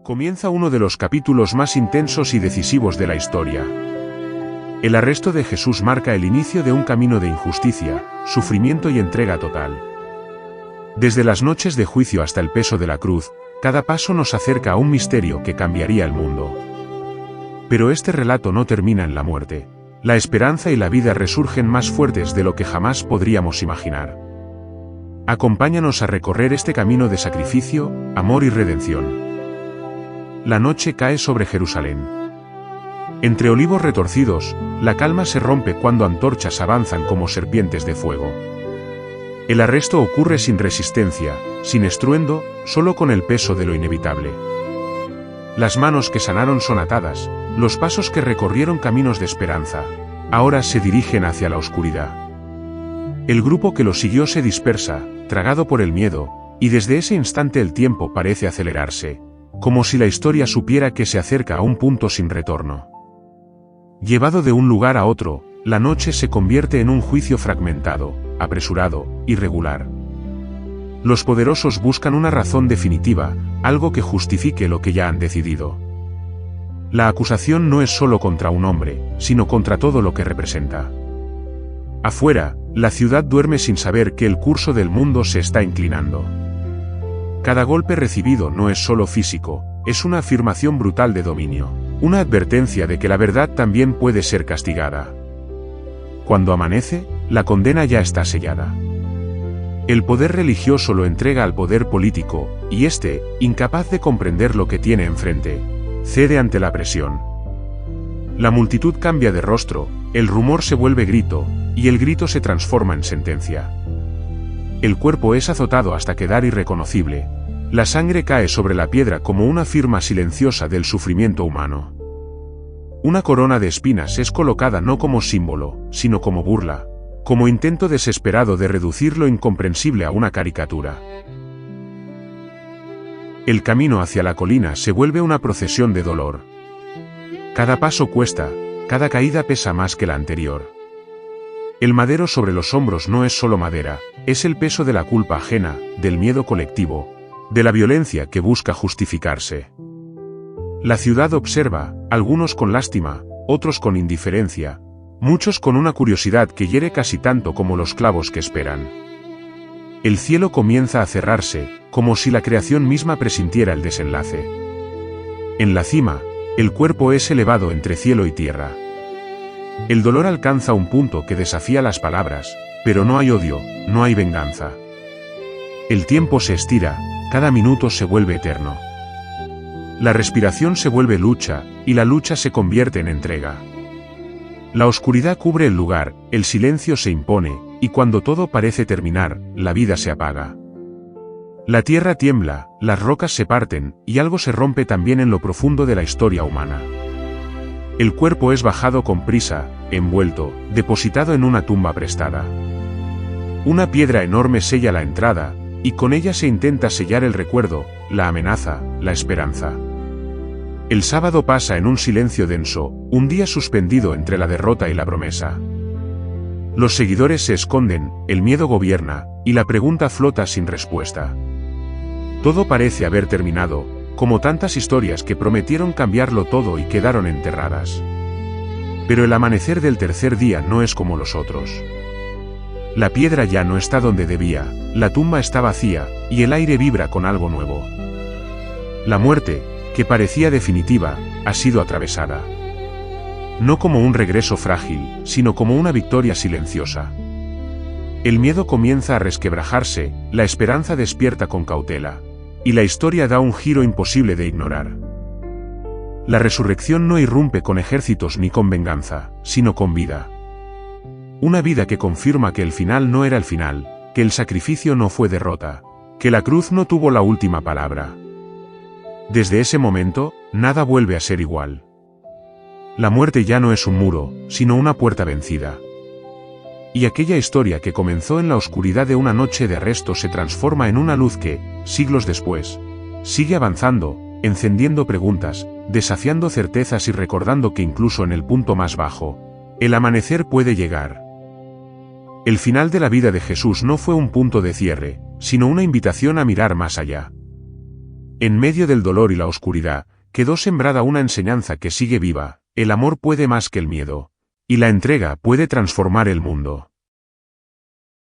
Comienza uno de los capítulos más intensos y decisivos de la historia. El arresto de Jesús marca el inicio de un camino de injusticia, sufrimiento y entrega total. Desde las noches de juicio hasta el peso de la cruz, cada paso nos acerca a un misterio que cambiaría el mundo. Pero este relato no termina en la muerte. La esperanza y la vida resurgen más fuertes de lo que jamás podríamos imaginar. Acompáñanos a recorrer este camino de sacrificio, amor y redención. La noche cae sobre Jerusalén. Entre olivos retorcidos, la calma se rompe cuando antorchas avanzan como serpientes de fuego. El arresto ocurre sin resistencia, sin estruendo, solo con el peso de lo inevitable. Las manos que sanaron son atadas, los pasos que recorrieron caminos de esperanza, ahora se dirigen hacia la oscuridad. El grupo que lo siguió se dispersa, tragado por el miedo, y desde ese instante el tiempo parece acelerarse, como si la historia supiera que se acerca a un punto sin retorno. Llevado de un lugar a otro, la noche se convierte en un juicio fragmentado, apresurado, irregular. Los poderosos buscan una razón definitiva, algo que justifique lo que ya han decidido. La acusación no es solo contra un hombre, sino contra todo lo que representa. Afuera, la ciudad duerme sin saber que el curso del mundo se está inclinando. Cada golpe recibido no es solo físico, es una afirmación brutal de dominio, una advertencia de que la verdad también puede ser castigada. Cuando amanece, la condena ya está sellada. El poder religioso lo entrega al poder político, y éste, incapaz de comprender lo que tiene enfrente, cede ante la presión. La multitud cambia de rostro, el rumor se vuelve grito, y el grito se transforma en sentencia. El cuerpo es azotado hasta quedar irreconocible. La sangre cae sobre la piedra como una firma silenciosa del sufrimiento humano. Una corona de espinas es colocada no como símbolo, sino como burla, como intento desesperado de reducir lo incomprensible a una caricatura. El camino hacia la colina se vuelve una procesión de dolor. Cada paso cuesta, cada caída pesa más que la anterior. El madero sobre los hombros no es solo madera, es el peso de la culpa ajena, del miedo colectivo, de la violencia que busca justificarse. La ciudad observa, algunos con lástima, otros con indiferencia, muchos con una curiosidad que hiere casi tanto como los clavos que esperan. El cielo comienza a cerrarse, como si la creación misma presintiera el desenlace. En la cima, el cuerpo es elevado entre cielo y tierra. El dolor alcanza un punto que desafía las palabras, pero no hay odio, no hay venganza. El tiempo se estira, cada minuto se vuelve eterno. La respiración se vuelve lucha, y la lucha se convierte en entrega. La oscuridad cubre el lugar, el silencio se impone, y cuando todo parece terminar, la vida se apaga. La tierra tiembla, las rocas se parten, y algo se rompe también en lo profundo de la historia humana. El cuerpo es bajado con prisa, envuelto, depositado en una tumba prestada. Una piedra enorme sella la entrada, y con ella se intenta sellar el recuerdo, la amenaza, la esperanza. El sábado pasa en un silencio denso, un día suspendido entre la derrota y la promesa. Los seguidores se esconden, el miedo gobierna, y la pregunta flota sin respuesta. Todo parece haber terminado, como tantas historias que prometieron cambiarlo todo y quedaron enterradas. Pero el amanecer del tercer día no es como los otros. La piedra ya no está donde debía, la tumba está vacía, y el aire vibra con algo nuevo. La muerte, que parecía definitiva, ha sido atravesada. No como un regreso frágil, sino como una victoria silenciosa. El miedo comienza a resquebrajarse, la esperanza despierta con cautela. Y la historia da un giro imposible de ignorar. La resurrección no irrumpe con ejércitos ni con venganza, sino con vida. Una vida que confirma que el final no era el final, que el sacrificio no fue derrota, que la cruz no tuvo la última palabra. Desde ese momento, nada vuelve a ser igual. La muerte ya no es un muro, sino una puerta vencida. Y aquella historia que comenzó en la oscuridad de una noche de arresto se transforma en una luz que, siglos después, sigue avanzando, encendiendo preguntas, desafiando certezas y recordando que incluso en el punto más bajo, el amanecer puede llegar. El final de la vida de Jesús no fue un punto de cierre, sino una invitación a mirar más allá. En medio del dolor y la oscuridad, quedó sembrada una enseñanza que sigue viva: el amor puede más que el miedo, y la entrega puede transformar el mundo.